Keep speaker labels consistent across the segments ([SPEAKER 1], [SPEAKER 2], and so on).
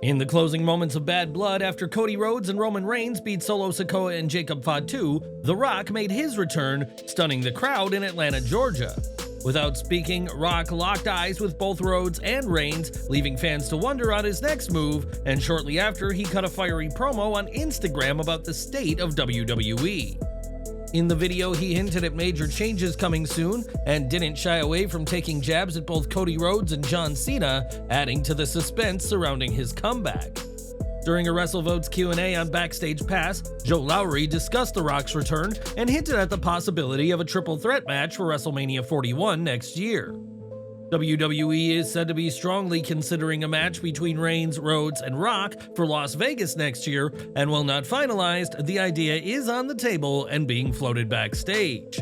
[SPEAKER 1] In the closing moments of Bad Blood after Cody Rhodes and Roman Reigns beat Solo Sikoa and Jacob Fatu, The Rock made his return, stunning the crowd in Atlanta, Georgia. Without speaking, Rock locked eyes with both Rhodes and Reigns, leaving fans to wonder on his next move, and shortly after he cut a fiery promo on Instagram about the state of WWE. In the video, he hinted at major changes coming soon and didn't shy away from taking jabs at both Cody Rhodes and John Cena, adding to the suspense surrounding his comeback. During a WrestleVotes Q&A on Backstage Pass, Joe Lowry discussed The Rock's return and hinted at the possibility of a triple threat match for WrestleMania 41 next year. WWE is said to be strongly considering a match between Reigns, Rhodes, and Rock for Las Vegas next year, and while not finalized, the idea is on the table and being floated backstage.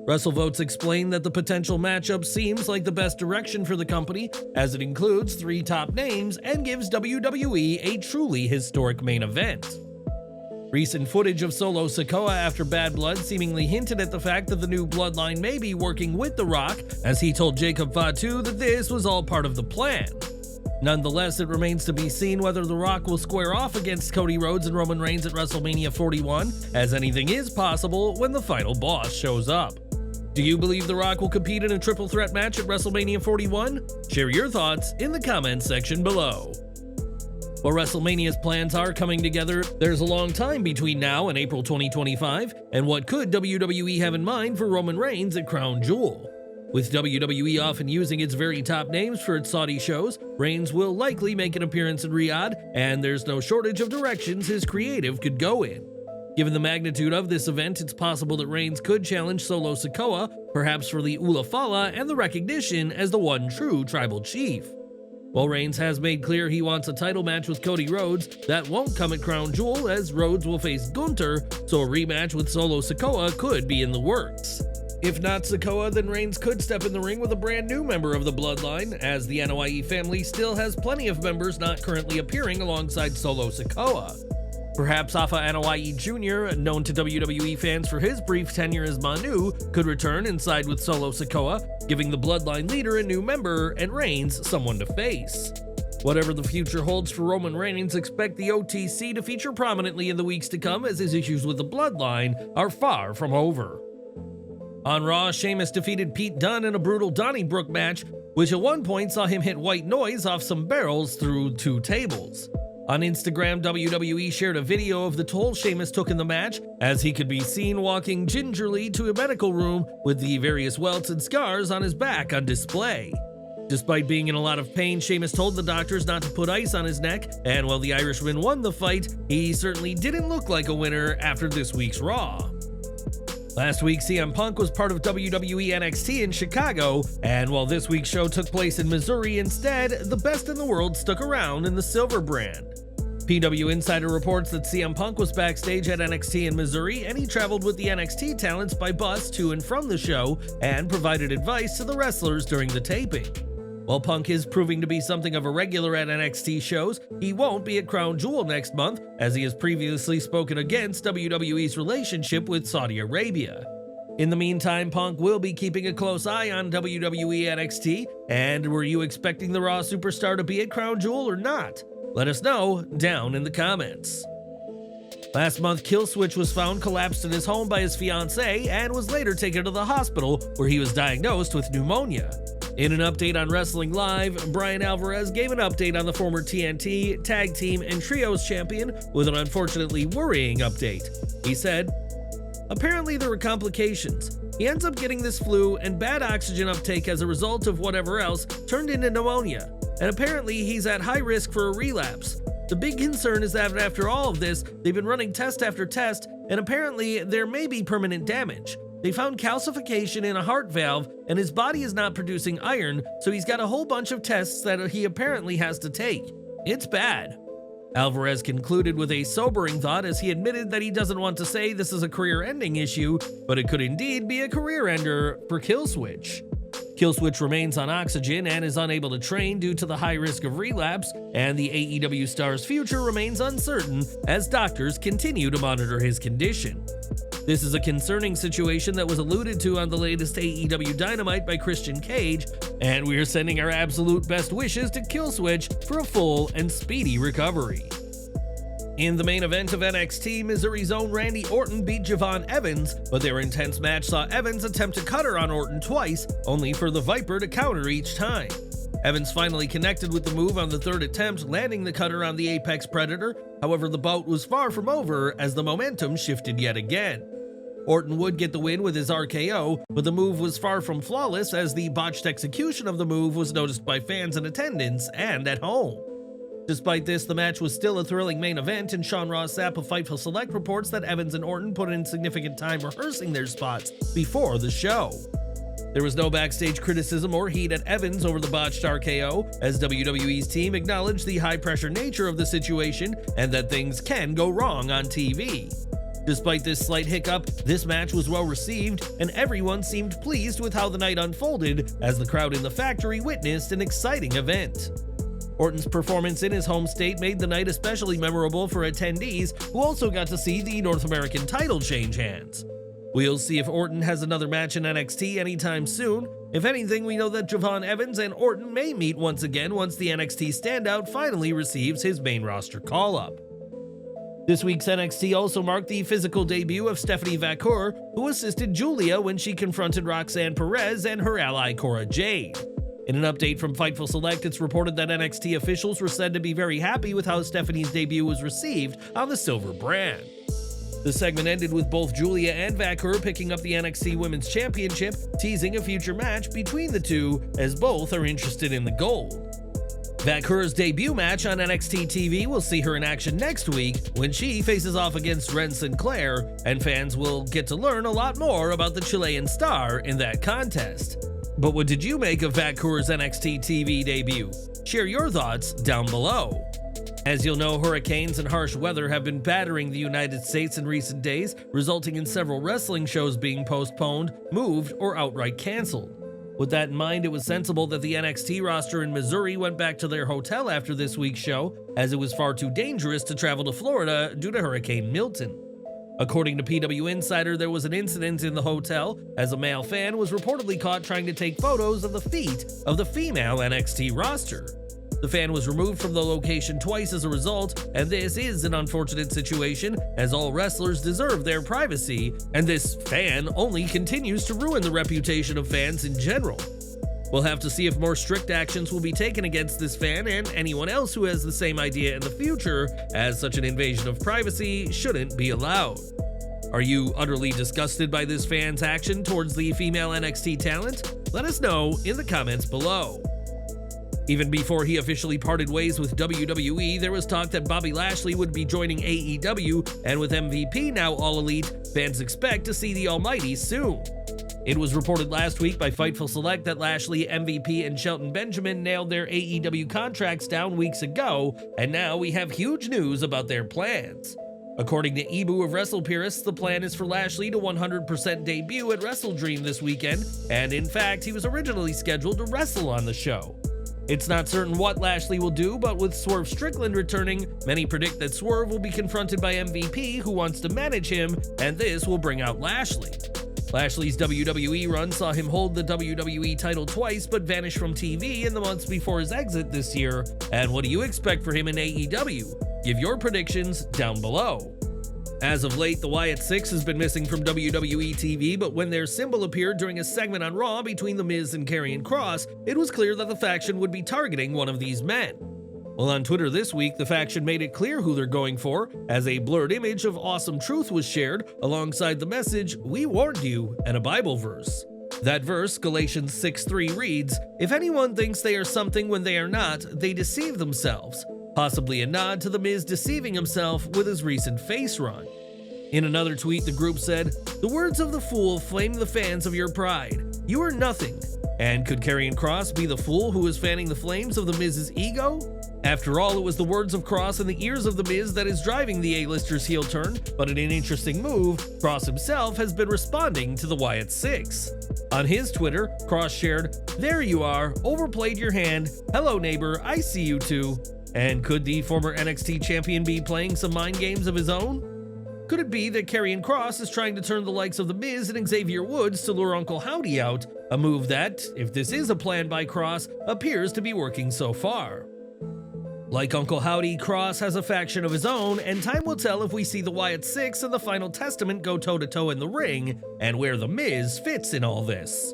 [SPEAKER 1] WrestleVotes explained that the potential matchup seems like the best direction for the company, as it includes 3 top names and gives WWE a truly historic main event. Recent footage of Solo Sikoa after Bad Blood seemingly hinted at the fact that the new Bloodline may be working with The Rock, as he told Jacob Fatu that this was all part of the plan. Nonetheless, it remains to be seen whether The Rock will square off against Cody Rhodes and Roman Reigns at WrestleMania 41, as anything is possible when the final boss shows up. Do you believe The Rock will compete in a triple threat match at WrestleMania 41? Share your thoughts in the comments section below. While WrestleMania's plans are coming together, there's a long time between now and April 2025, and what could WWE have in mind for Roman Reigns at Crown Jewel? With WWE often using its very top names for its Saudi shows, Reigns will likely make an appearance in Riyadh, and there's no shortage of directions his creative could go in. Given the magnitude of this event, it's possible that Reigns could challenge Solo Sikoa, perhaps for the Ula Fala and the recognition as the one true tribal chief. While Reigns has made clear he wants a title match with Cody Rhodes, that won't come at Crown Jewel, as Rhodes will face Gunther, so a rematch with Solo Sikoa could be in the works. If not Sikoa, then Reigns could step in the ring with a brand new member of the Bloodline, as the NOIE family still has plenty of members not currently appearing alongside Solo Sikoa. Perhaps Alpha Anoa'i Jr., known to WWE fans for his brief tenure as Manu, could return and side with Solo Sikoa, giving the Bloodline leader a new member and Reigns someone to face. Whatever the future holds for Roman Reigns, expect the OTC to feature prominently in the weeks to come, as his issues with the Bloodline are far from over. On Raw, Sheamus defeated Pete Dunne in a brutal Donnybrook match, which at one point saw him hit white noise off some barrels through 2 tables. On Instagram, WWE shared a video of the toll Sheamus took in the match, as he could be seen walking gingerly to a medical room with the various welts and scars on his back on display. Despite being in a lot of pain, Sheamus told the doctors not to put ice on his neck, and while the Irishman won the fight, he certainly didn't look like a winner after this week's Raw. Last week, CM Punk was part of WWE NXT in Chicago, and while this week's show took place in Missouri instead, the best in the world stuck around in the Silver brand. PW Insider reports that CM Punk was backstage at NXT in Missouri, and he traveled with the NXT talents by bus to and from the show and provided advice to the wrestlers during the taping. While Punk is proving to be something of a regular at NXT shows, he won't be at Crown Jewel next month, as he has previously spoken against WWE's relationship with Saudi Arabia. In the meantime, Punk will be keeping a close eye on WWE NXT, and were you expecting the Raw superstar to be at Crown Jewel or not? Let us know down in the comments. Last month, Killswitch was found collapsed in his home by his fiancée and was later taken to the hospital, where he was diagnosed with pneumonia. In an update on Wrestling Live, Bryan Alvarez gave an update on the former TNT, Tag Team, and Trios champion with an unfortunately worrying update. He said, "Apparently there were complications. He ends up getting this flu, and bad oxygen uptake as a result of whatever else turned into pneumonia. And apparently he's at high risk for a relapse. The big concern is that after all of this, they've been running test after test, and apparently there may be permanent damage. They found calcification in a heart valve, and his body is not producing iron, so he's got a whole bunch of tests that he apparently has to take. It's bad." Alvarez concluded with a sobering thought, as he admitted that he doesn't want to say this is a career-ending issue, but it could indeed be a career-ender for Killswitch. Killswitch remains on oxygen and is unable to train due to the high risk of relapse, and the AEW star's future remains uncertain as doctors continue to monitor his condition. This is a concerning situation that was alluded to on the latest AEW Dynamite by Christian Cage, and we are sending our absolute best wishes to Killswitch for a full and speedy recovery. In the main event of NXT, Missouri's own Randy Orton beat Javon Evans, but their intense match saw Evans attempt to cutter on Orton twice, only for the Viper to counter each time. Evans finally connected with the move on the third attempt, landing the cutter on the Apex Predator. However, the bout was far from over as the momentum shifted yet again. Orton would get the win with his RKO, but the move was far from flawless as the botched execution of the move was noticed by fans in attendance and at home. Despite this, the match was still a thrilling main event, and Sean Ross Sapp of Fightful Select reports that Evans and Orton put in significant time rehearsing their spots before the show. There was no backstage criticism or heat at Evans over the botched RKO, as WWE's team acknowledged the high-pressure nature of the situation and that things can go wrong on TV. Despite this slight hiccup, this match was well received, and everyone seemed pleased with how the night unfolded as the crowd in the factory witnessed an exciting event. Orton's performance in his home state made the night especially memorable for attendees who also got to see the North American title change hands. We'll see if Orton has another match in NXT anytime soon. If anything, we know that Javon Evans and Orton may meet once again once the NXT standout finally receives his main roster call-up. This week's NXT also marked the physical debut of Stephanie Vaquer, who assisted Julia when she confronted Roxanne Perez and her ally Cora Jade. In an update from Fightful Select, it's reported that NXT officials were said to be very happy with how Stephanie's debut was received on the Silver brand. The segment ended with both Julia and Vaquer picking up the NXT Women's Championship, teasing a future match between the two, as both are interested in the gold. Vaquer's debut match on NXT TV will see her in action next week when she faces off against Ren Sinclair, and fans will get to learn a lot more about the Chilean star in that contest. But what did you make of Vaquer's NXT TV debut? Share your thoughts down below. As you'll know, hurricanes and harsh weather have been battering the United States in recent days, resulting in several wrestling shows being postponed, moved, or outright canceled. With that in mind, it was sensible that the NXT roster in Missouri went back to their hotel after this week's show, as it was far too dangerous to travel to Florida due to Hurricane Milton. According to PW Insider, there was an incident in the hotel, as a male fan was reportedly caught trying to take photos of the feet of the female NXT roster. The fan was removed from the location twice as a result, and this is an unfortunate situation, as all wrestlers deserve their privacy, and this fan only continues to ruin the reputation of fans in general. We'll have to see if more strict actions will be taken against this fan and anyone else who has the same idea in the future, as such an invasion of privacy shouldn't be allowed. Are you utterly disgusted by this fan's action towards the female NXT talent? Let us know in the comments below. Even before he officially parted ways with WWE, there was talk that Bobby Lashley would be joining AEW, and with MVP now all elite, fans expect to see the Almighty soon. It was reported last week by Fightful Select that Lashley, MVP, and Shelton Benjamin nailed their AEW contracts down weeks ago, and now we have huge news about their plans. According to Ibu of WrestlePurists, the plan is for Lashley to 100% debut at WrestleDream this weekend, and in fact, he was originally scheduled to wrestle on the show. It's not certain what Lashley will do, but with Swerve Strickland returning, many predict that Swerve will be confronted by MVP, who wants to manage him, and this will bring out Lashley. Lashley's WWE run saw him hold the WWE title twice but vanish from TV in the months before his exit this year. And what do you expect for him in AEW? Give your predictions down below. As of late, the Wyatt Six has been missing from WWE TV, but when their symbol appeared during a segment on Raw between The Miz and Karrion Kross, it was clear that the faction would be targeting one of these men. Well, on Twitter this week, the faction made it clear who they're going for, as a blurred image of Awesome Truth was shared, alongside the message, "We warned you," and a Bible verse. That verse, Galatians 6:3, reads, "If anyone thinks they are something when they are not, they deceive themselves," possibly a nod to The Miz deceiving himself with his recent face run. In another tweet, the group said, "The words of the fool flame the fans of your pride. You are nothing." And could Karrion Kross be the fool who is fanning the flames of The Miz's ego? After all, it was the words of Kross in the ears of The Miz that is driving the A-lister's heel turn, but in an interesting move, Kross himself has been responding to the Wyatt Six. On his Twitter, Kross shared, "There you are, overplayed your hand. Hello neighbor, I see you too." And could the former NXT champion be playing some mind games of his own? Could it be that Karrion Kross is trying to turn the likes of The Miz and Xavier Woods to lure Uncle Howdy out, a move that, if this is a plan by Kross, appears to be working so far? Like Uncle Howdy, Kross has a faction of his own, and time will tell if we see the Wyatt Six and the Final Testament go toe-to-toe in the ring, and where The Miz fits in all this.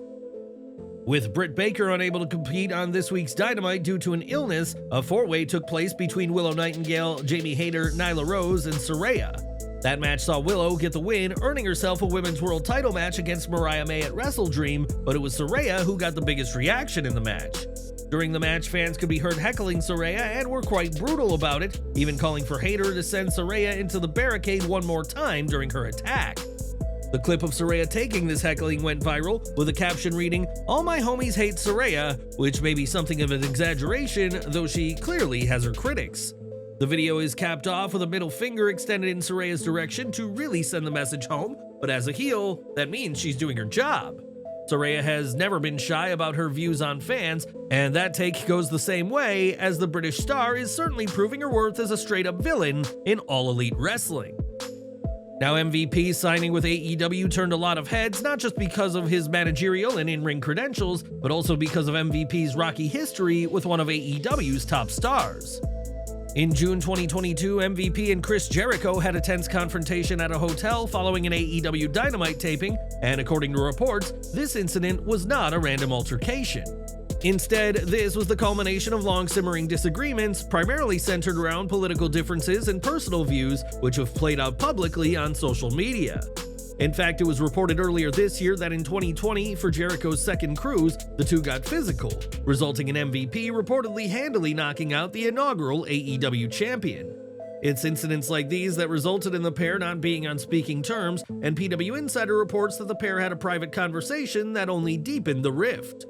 [SPEAKER 1] With Britt Baker unable to compete on this week's Dynamite due to an illness, a four-way took place between Willow Nightingale, Jamie Hayter, Nyla Rose, and Saraya. That match saw Willow get the win, earning herself a Women's World title match against Mariah May at WrestleDream, but it was Saraya who got the biggest reaction in the match. During the match, fans could be heard heckling Saraya and were quite brutal about it, even calling for Hayter to send Saraya into the barricade one more time during her attack. The clip of Saraya taking this heckling went viral, with a caption reading, "All my homies hate Saraya," which may be something of an exaggeration, though she clearly has her critics. The video is capped off with a middle finger extended in Saraya's direction to really send the message home, but as a heel, that means she's doing her job. Saraya has never been shy about her views on fans, and that take goes the same way, as the British star is certainly proving her worth as a straight-up villain in All Elite Wrestling. Now, MVP signing with AEW turned a lot of heads, not just because of his managerial and in-ring credentials, but also because of MVP's rocky history with one of AEW's top stars. In June 2022, MVP and Chris Jericho had a tense confrontation at a hotel following an AEW Dynamite taping, and according to reports, this incident was not a random altercation. Instead, this was the culmination of long-simmering disagreements, primarily centered around political differences and personal views, which have played out publicly on social media. In fact, it was reported earlier this year that in 2020, for Jericho's second cruise, the two got physical, resulting in MVP reportedly handily knocking out the inaugural AEW champion. It's incidents like these that resulted in the pair not being on speaking terms, and PW Insider reports that the pair had a private conversation that only deepened the rift.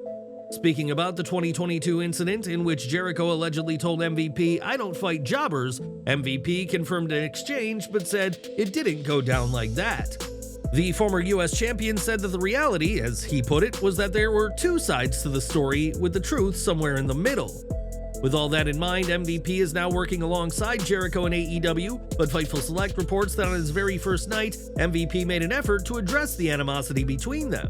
[SPEAKER 1] Speaking about the 2022 incident in which Jericho allegedly told MVP, "I don't fight jobbers," MVP confirmed an exchange but said it didn't go down like that. The former US champion said that the reality, as he put it, was that there were two sides to the story, with the truth somewhere in the middle. With all that in mind, MVP is now working alongside Jericho in AEW, but Fightful Select reports that on his very first night, MVP made an effort to address the animosity between them.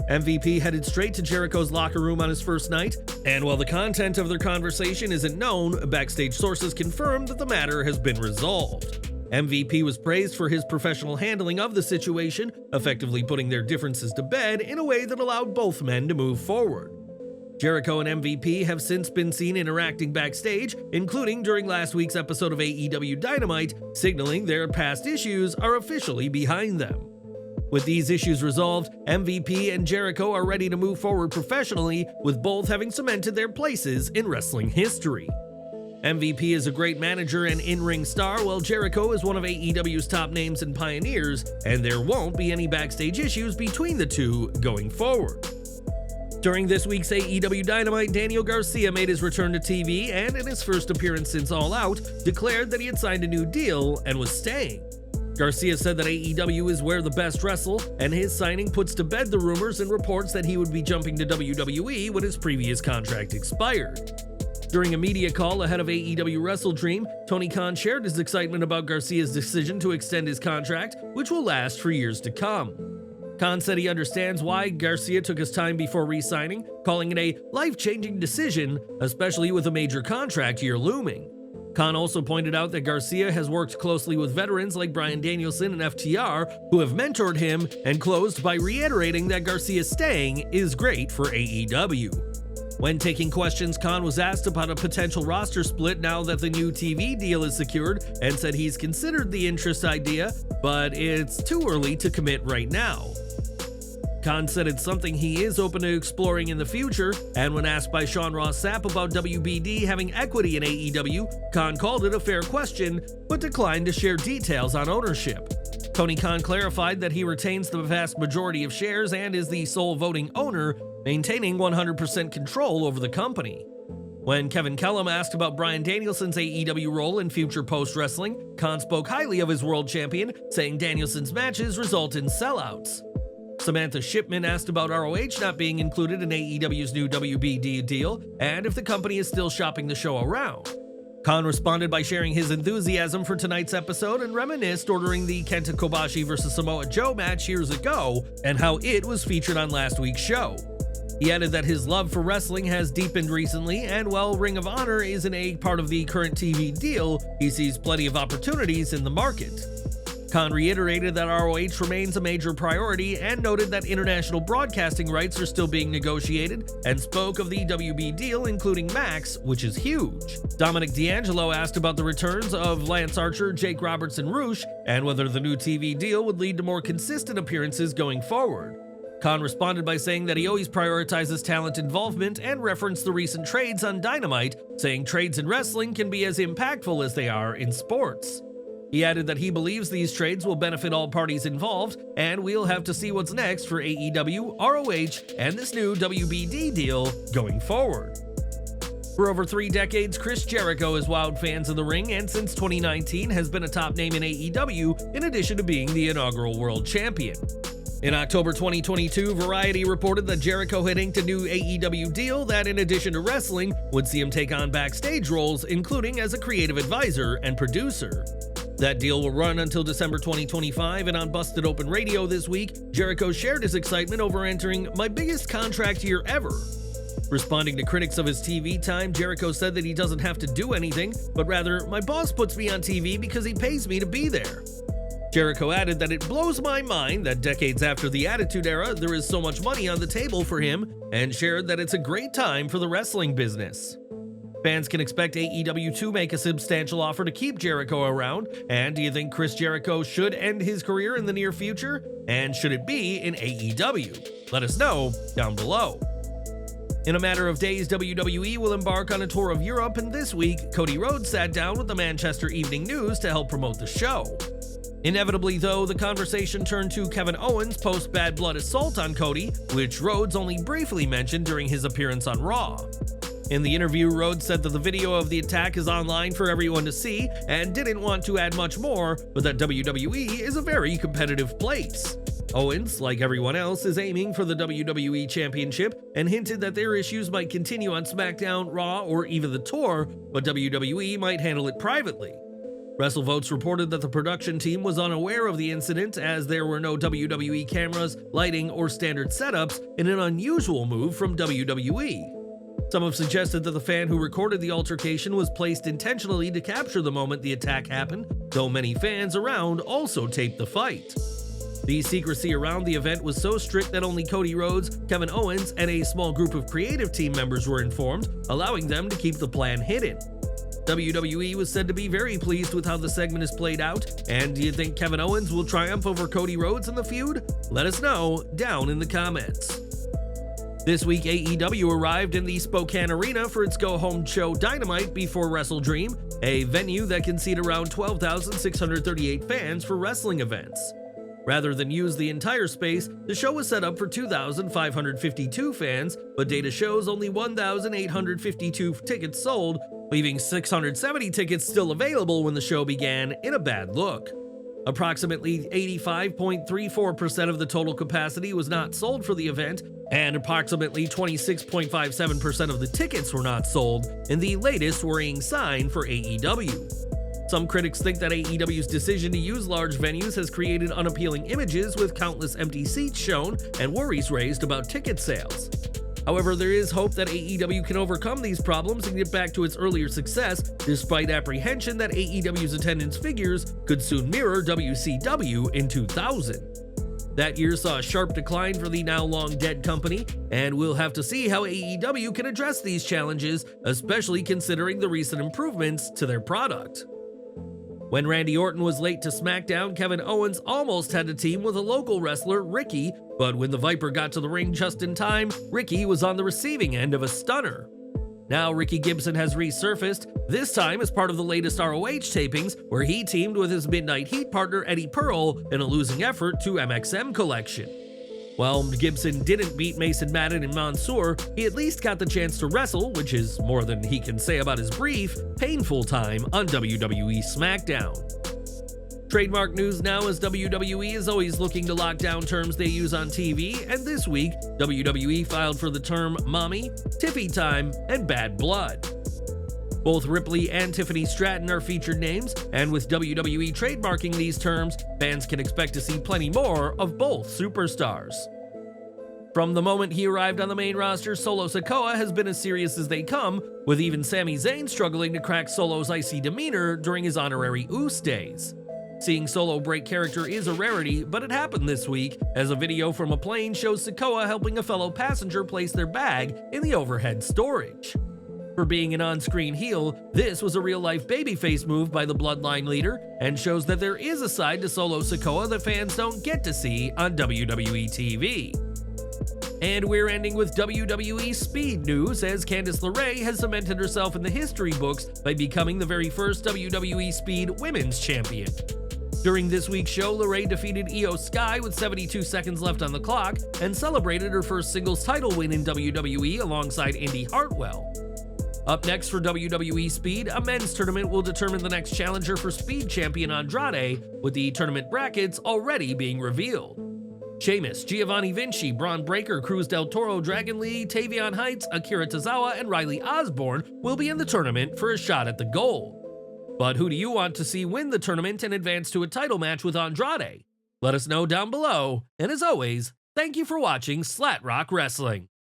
[SPEAKER 1] MVP headed straight to Jericho's locker room on his first night, and while the content of their conversation isn't known, backstage sources confirmed that the matter has been resolved. MVP was praised for his professional handling of the situation, effectively putting their differences to bed in a way that allowed both men to move forward. Jericho and MVP have since been seen interacting backstage, including during last week's episode of AEW Dynamite, signaling their past issues are officially behind them. With these issues resolved, MVP and Jericho are ready to move forward professionally, with both having cemented their places in wrestling history. MVP is a great manager and in-ring star, while Jericho is one of AEW's top names and pioneers, and there won't be any backstage issues between the two going forward. During this week's AEW Dynamite, Daniel Garcia made his return to TV and, in his first appearance since All Out, declared that he had signed a new deal and was staying. Garcia said that AEW is where the best wrestle, and his signing puts to bed the rumors and reports that he would be jumping to WWE when his previous contract expired. During a media call ahead of AEW WrestleDream, Tony Khan shared his excitement about Garcia's decision to extend his contract, which will last for years to come. Khan said he understands why Garcia took his time before re-signing, calling it a life-changing decision, especially with a major contract year looming. Khan also pointed out that Garcia has worked closely with veterans like Bryan Danielson and FTR, who have mentored him, and closed by reiterating that Garcia staying is great for AEW. When taking questions, Khan was asked about a potential roster split now that the new TV deal is secured, and said he's considered the interest idea, but it's too early to commit right now. Khan said it's something he is open to exploring in the future, and when asked by Sean Ross Sapp about WBD having equity in AEW, Khan called it a fair question, but declined to share details on ownership. Tony Khan clarified that he retains the vast majority of shares and is the sole voting owner, maintaining 100% control over the company. When Kevin Kellum asked about Bryan Danielson's AEW role in future post-wrestling, Khan spoke highly of his world champion, saying Danielson's matches result in sellouts. Samantha Shipman asked about ROH not being included in AEW's new WBD deal, and if the company is still shopping the show around. Khan responded by sharing his enthusiasm for tonight's episode and reminisced ordering the Kenta Kobashi vs. Samoa Joe match years ago and how it was featured on last week's show. He added that his love for wrestling has deepened recently, and while Ring of Honor isn't a part of the current TV deal, he sees plenty of opportunities in the market. Khan reiterated that ROH remains a major priority and noted that international broadcasting rights are still being negotiated, and spoke of the WB deal including Max, which is huge. Dominic D'Angelo asked about the returns of Lance Archer, Jake Roberts, and Roosh, and whether the new TV deal would lead to more consistent appearances going forward. Khan responded by saying that he always prioritizes talent involvement and referenced the recent trades on Dynamite, saying trades in wrestling can be as impactful as they are in sports. He added that he believes these trades will benefit all parties involved, and we'll have to see what's next for AEW, ROH, and this new WBD deal going forward. For over 3 decades, Chris Jericho has wowed fans in the ring, and since 2019 has been a top name in AEW, in addition to being the inaugural world champion. In October 2022, Variety reported that Jericho had inked a new AEW deal that, in addition to wrestling, would see him take on backstage roles, including as a creative advisor and producer. That deal will run until December 2025, and on Busted Open Radio this week, Jericho shared his excitement over entering "my biggest contract year ever." Responding to critics of his TV time, Jericho said that he doesn't have to do anything, but rather, "my boss puts me on TV because he pays me to be there." Jericho added that it blows my mind that decades after the Attitude Era, there is so much money on the table for him, and shared that it's a great time for the wrestling business. Fans can expect AEW to make a substantial offer to keep Jericho around, and do you think Chris Jericho should end his career in the near future? And should it be in AEW? Let us know down below. In a matter of days, WWE will embark on a tour of Europe, and this week, Cody Rhodes sat down with the Manchester Evening News to help promote the show. Inevitably, though, the conversation turned to Kevin Owens' post-Bad Blood assault on Cody, which Rhodes only briefly mentioned during his appearance on Raw. In the interview, Rhodes said that the video of the attack is online for everyone to see and didn't want to add much more, but that WWE is a very competitive place. Owens, like everyone else, is aiming for the WWE Championship and hinted that their issues might continue on SmackDown, Raw, or even the tour, but WWE might handle it privately. WrestleVotes reported that the production team was unaware of the incident as there were no WWE cameras, lighting, or standard setups in an unusual move from WWE. Some have suggested that the fan who recorded the altercation was placed intentionally to capture the moment the attack happened, though many fans around also taped the fight. The secrecy around the event was so strict that only Cody Rhodes, Kevin Owens, and a small group of creative team members were informed, allowing them to keep the plan hidden. WWE was said to be very pleased with how the segment is played out, and do you think Kevin Owens will triumph over Cody Rhodes in the feud? Let us know down in the comments. This week, AEW arrived in the Spokane Arena for its go-home show Dynamite before WrestleDream, a venue that can seat around 12,638 fans for wrestling events. Rather than use the entire space, the show was set up for 2,552 fans, but data shows only 1,852 tickets sold, leaving 670 tickets still available when the show began in a bad look. Approximately 85.34% of the total capacity was not sold for the event, and approximately 26.57% of the tickets were not sold, in the latest worrying sign for AEW. Some critics think that AEW's decision to use large venues has created unappealing images with countless empty seats shown and worries raised about ticket sales. However, there is hope that AEW can overcome these problems and get back to its earlier success, despite apprehension that AEW's attendance figures could soon mirror WCW in 2000. That year saw a sharp decline for the now long dead company, and we'll have to see how AEW can address these challenges, especially considering the recent improvements to their product. When Randy Orton was late to SmackDown, Kevin Owens almost had to team with a local wrestler, Ricky, but when the Viper got to the ring just in time, Ricky was on the receiving end of a stunner. Now Ricky Gibson has resurfaced, this time as part of the latest ROH tapings, where he teamed with his Midnight Heat partner Eddie Pearl in a losing effort to MXM Collection. While Gibson didn't beat Mason Madden and Mansoor, he at least got the chance to wrestle, which is more than he can say about his brief, painful time on WWE SmackDown. Trademark news now, as WWE is always looking to lock down terms they use on TV, and this week, WWE filed for the term mommy, tiffy time, and bad blood. Both Ripley and Tiffany Stratton are featured names, and with WWE trademarking these terms, fans can expect to see plenty more of both superstars. From the moment he arrived on the main roster, Solo Sikoa has been as serious as they come, with even Sami Zayn struggling to crack Solo's icy demeanor during his honorary Uce days. Seeing Solo break character is a rarity, but it happened this week, as a video from a plane shows Sikoa helping a fellow passenger place their bag in the overhead storage. For being an on-screen heel, this was a real-life babyface move by the Bloodline leader, and shows that there is a side to Solo Sikoa that fans don't get to see on WWE TV. And we're ending with WWE Speed news, as Candice Lerae has cemented herself in the history books by becoming the very first WWE Speed Women's Champion. During this week's show, Lerae defeated Io Sky with 72 seconds left on the clock and celebrated her first singles title win in WWE alongside Indy Hartwell. Up next for WWE Speed, a men's tournament will determine the next challenger for Speed Champion Andrade, with the tournament brackets already being revealed. Sheamus, Giovanni Vinci, Braun Breaker, Cruz del Toro, Dragon Lee, Tavion Heights, Akira Tozawa, and Riley Osborne will be in the tournament for a shot at the gold. But who do you want to see win the tournament and advance to a title match with Andrade? Let us know down below, and as always, thank you for watching Slat Rock Wrestling.